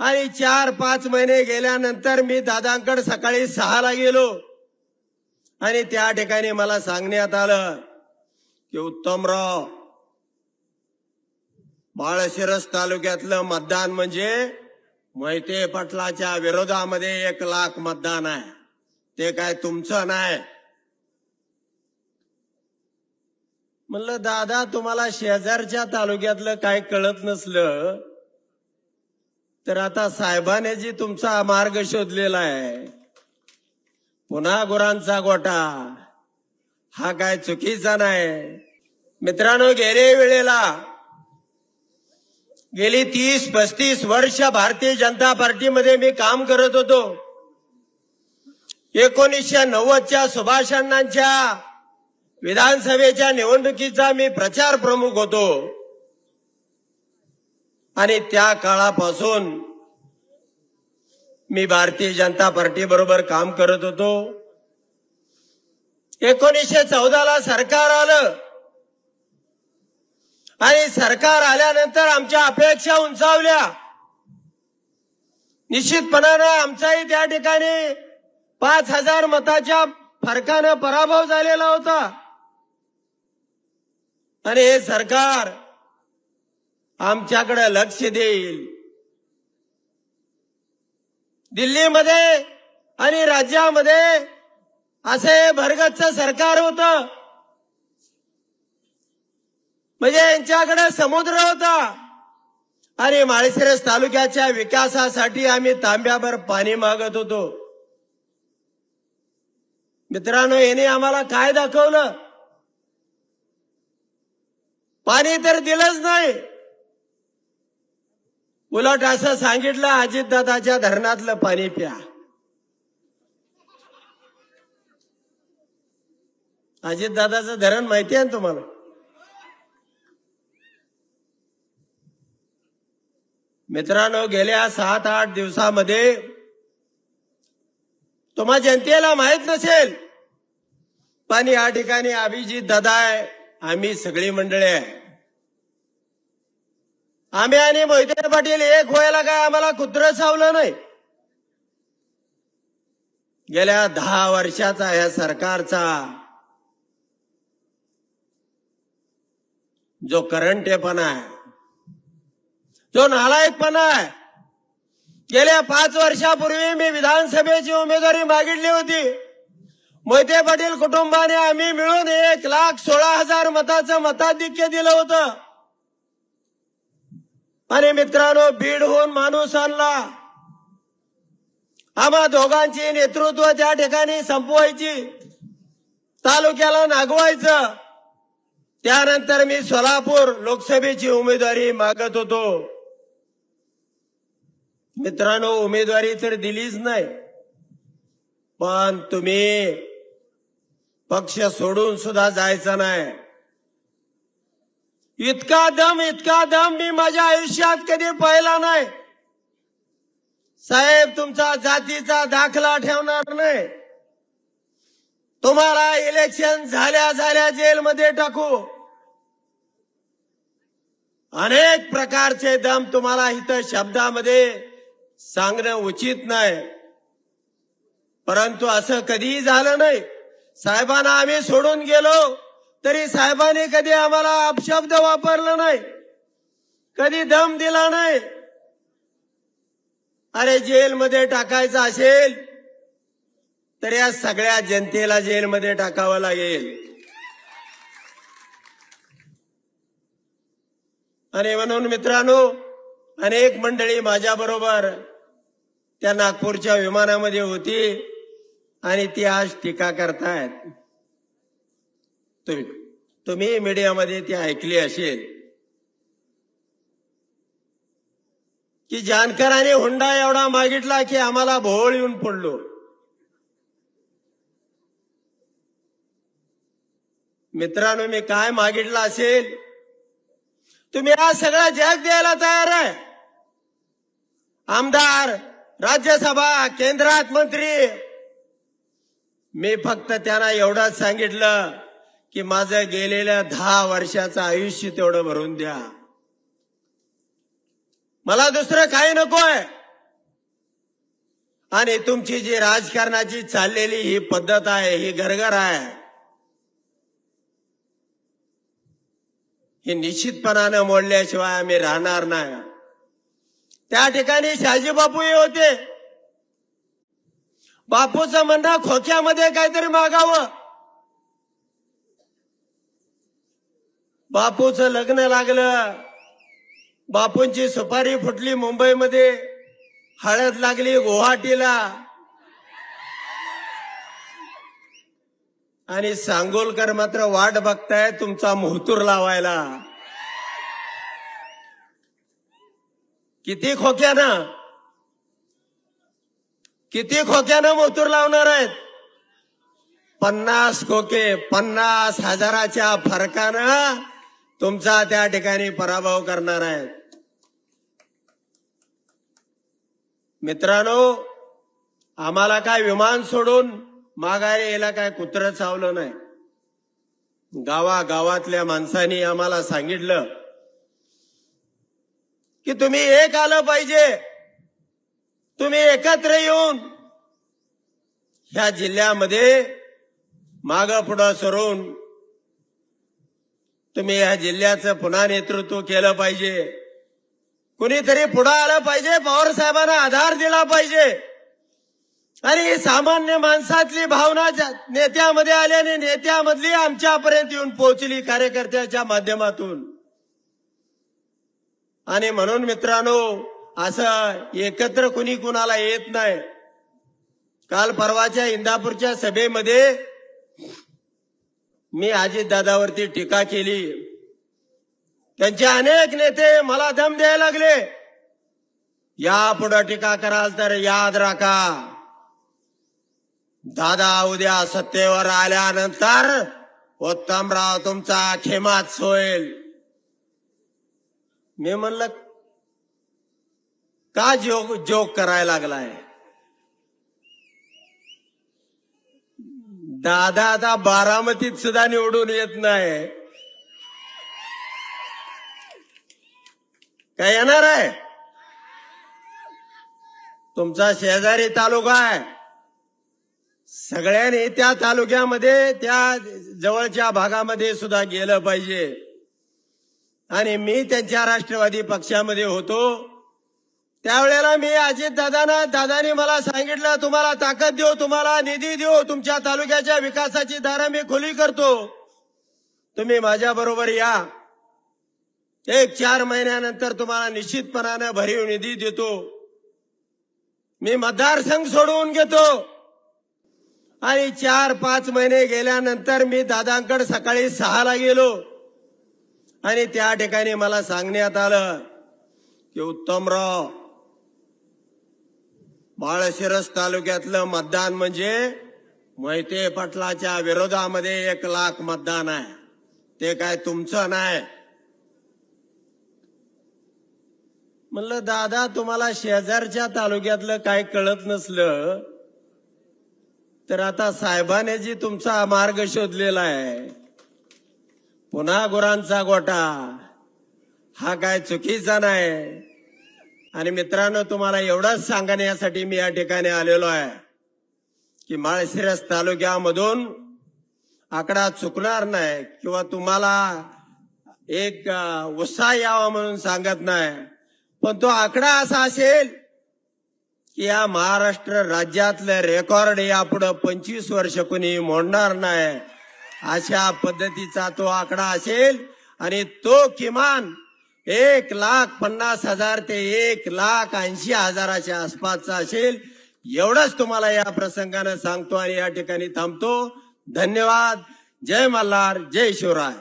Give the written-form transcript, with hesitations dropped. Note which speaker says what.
Speaker 1: आणि 4-5 महिने गेल्यानंतर मी दादांकडे सकाळी 6ला गेलो आणि त्या ठिकाणी मला सांगण्यात आलं की उत्तमराव, माळशिरस तालुक्यातलं मतदान म्हणजे मोहिते पाटलाच्या विरोधामध्ये 1 लाख मतदान आहे, ते काय तुमचं नाही. म्हणलं दादा, तुम्हाला शेजारच्या तालुक्यातलं काय कळत नसलं तर आता साहेबाने जी तुमचा मार्ग शोधलेला आहे, पुन्हा गुरांचा गोठा, हा काय चुकीचा नाही. मित्रांनो, गेली 30-35 वर्ष भारतीय जनता पार्टीमध्ये मी काम करत होतो. 1990च्या सुभाष अण्णांच्या विधानसभेच्या निवडणुकीचा मी प्रचार प्रमुख होतो आणि त्या काळापासून मी भारतीय जनता पार्टी बरोबर काम करत होतो. 1914ला सरकार आलं आणि सरकार आल्यानंतर आमच्या अपेक्षा उंचावल्या. निश्चितपणाने आमचाही त्या ठिकाणी 5000 मताच्या फरकाने पराभव झालेला होता आणि हे सरकार आमच्याकडे लक्ष देईल. दिल्लीमध्ये आणि राज्यामध्ये असे भरगच्च सरकार होतं, म्हणजे यांच्याकडे समुद्र होता आणि माळशिरस तालुक्याच्या विकासासाठी आम्ही तांब्याभर पाणी मागत होतो. मित्रांनो, याने आम्हाला काय दाखवलं? पाणी तर दिलंच नाही, उलट असं सांगितलं अजितदादाच्या धरणातलं पाणी प्या. अजितदादाचं धरण माहिती आहे ना तुम्हाला? मित्रांनो, गेल्या 7-8 दिवसामध्ये तुम्हा जनतेला माहित नसेल, पण या ठिकाणी अभिजित दादा आहे, आम्ही सगळी मंडळी आहे. आम्ही आणि मोहिते पाटील एक व्हायला काय आम्हाला कुत्र सावलं नाही. गेल्या 10 वर्षाचा या सरकारचा जो करंटेपणा आहे, जो नालायकपणा आहे, गेल्या 5 वर्षापूर्वी मी विधानसभेची उमेदवारी मागितली होती. मोहिते पाटील कुटुंबाने आम्ही मिळून 1,16,000 मताचं मताधिक्य दिलं होतं आणि मित्रांनो, बीडहून माणूस आणला. आम्हा दोघांची नेतृत्व त्या ठिकाणी संपवायची, तालुक्याला नागवायचं. त्यानंतर मी सोलापूर लोकसभेची उमेदवारी मागत होतो. मित्रांनो, उमेदवारी तर दिलीच नाही, पण तुम्ही पक्ष सोडून सुद्धा जायचं नाही. इतका दम मी माझ्या आयुष्यात कधी पाहिला नाही. साहेब, तुमचा जातीचा दाखला ठेवणार नाही, तुम्हाला इलेक्शन झाल्या जेलमध्ये टाकू. अनेक प्रकारचे दम तुम्हाला इथं शब्दामध्ये सांगणं उचित नाही, परंतु असं कधीही झालं नाही. साहेबांना आम्ही सोडून गेलो तरी साहेबांनी कधी आम्हाला अपशब्द वापरला नाही, कधी दम दिला नाही. अरे, जेलमध्ये टाकायचं असेल तर या सगळ्या जनतेला जेलमध्ये टाकावं लागेल. आणि म्हणून मित्रांनो, अनेक मंडळी माझ्या बरोबर त्या नागपूरच्या विमानामध्ये होती आणि ती आज टीका करतायत. तुम्ही मीडियामध्ये ती ऐकली असेल की जानकरांनी हुंडा एवढा मागितला की आम्हाला भोवळ येऊन पडलो. मित्रांनो, मी काय मागितलं असेल? तुम्ही आज सगळं जग द्यायला तयार आहे. आमदार, राज्यसभा, केंद्रात मंत्री. मी फक्त त्यांना एवढंच सांगितलं की माझं गेलेल्या 10 वर्षाचं आयुष्य तेवढं भरून द्या, मला दुसरं काही नकोय. आणि तुमची जी राजकारणाची चाललेली ही पद्धत आहे, ही गरगर आहे, ही निश्चितपणाने मोडल्याशिवाय आम्ही राहणार नाही. त्या ठिकाणी शहाजी बापूही होते. बापूचं म्हणणं खोक्यामध्ये काहीतरी मागावं. बापूचं लग्न लागलं, बापूंची सुपारी फुटली मुंबईमध्ये, हळद लागली गुवाहाटीला, आणि सांगोलकर मात्र वाट बघताय तुमचा मुहूर्त लावायला. किती खोक्यानं मुहूर्त लावणार आहेत? 50 खोके, 50,000च्या फरकानं तुमचा त्या ठिकाणी पराभव करणार आहेत. मित्रांनो, आम्हाला काय विमान सोडून माघारी यायला काय कुत्रं चावलं नाही. गावागावातल्या माणसांनी आम्हाला सांगितलं की तुम्ही एक आलं पाहिजे, तुम्ही एकत्र येऊन ह्या जिल्ह्यामध्ये मागं पुढं सरून तुम्ही ह्या जिल्ह्याचं पुन्हा नेतृत्व केलं पाहिजे. कुणीतरी पुढं आलं पाहिजे, पवार साहेबांना आधार दिला पाहिजे. आणि सामान्य माणसातली भावना नेत्यामध्ये आली आणि नेत्यामधली आमच्यापर्यंत येऊन पोहोचली कार्यकर्त्याच्या माध्यमातून. आणि म्हणून मित्रांनो, असं एकत्र कुणी कुणाला येत नाही. काल परवाच्या इंदापूरच्या सभेमध्ये मी अजितदादावरती टीका केली. त्यांचे अनेक नेते मला दम द्यायला लागले. यापुढे टीका कराल तर याद राखा, दादा उद्या सत्तेवर आल्यानंतर उत्तमराव तुमचा खेमाच होईल. मी म्हणलं का जोक करायला लागलाय? दादा आता बारामतीत सुद्धा निवडून येत नाही, काय येणार आहे? तुमचा शेजारी तालुका आहे, सगळ्यांनी त्या तालुक्यामध्ये त्या जवळच्या भागामध्ये सुद्धा गेलं पाहिजे. आणि मी त्यांच्या राष्ट्रवादी पक्षामध्ये होतो त्यावेळेला मी दादानी मला सांगितलं, तुम्हाला ताकद देऊ, तुम्हाला निधी देऊ, तुमच्या तालुक्याच्या विकासाची दारं मी खुली करतो, तुम्ही माझ्या बरोबर या. 4 महिन्यानंतर तुम्हाला निश्चितपणाने भरीव निधी देतो. मी मतदारसंघ सोडवून घेतो. आणि 4-5 महिने गेल्यानंतर मी दादांकडे सकाळी 6ला गेलो आणि त्या ठिकाणी मला सांगण्यात आलं की उत्तमराव, माळशिरस तालुक्यातलं मतदान म्हणजे मोहिते पाटलाच्या विरोधामध्ये 1 लाख मतदान आहे, ते काय तुमचं नाही. म्हणलं दादा, तुम्हाला शेजारच्या तालुक्यातलं काय कळत नसलं तर आता साहेबाने जी तुमचा मार्ग शोधलेला आहे, पुन्हा गुरांचा गोठा, हा काय चुकीचा नाही. आणि मित्रांनो, तुम्हाला एवढंच सांगण्यासाठी मी या ठिकाणी आलेलो आहे की माळशिरस तालुक्यामधून आकडा चुकणार नाही किंवा तुम्हाला एक उत्साह यावा म्हणून सांगत नाही, पण तो आकडा असा असेल की या महाराष्ट्र राज्यातलं रेकॉर्ड यापुढे 25 वर्ष कोणी मोडणार नाही, अशा पद्धतीचा तो आकडा असेल. आणि तो किमान 1,50,000 ते 1,80,000च्या आसपासचा असेल. एवढंच तुम्हाला या प्रसंगाने सांगतो आणि या ठिकाणी थांबतो. धन्यवाद. जय मल्हार, जय शिवराय.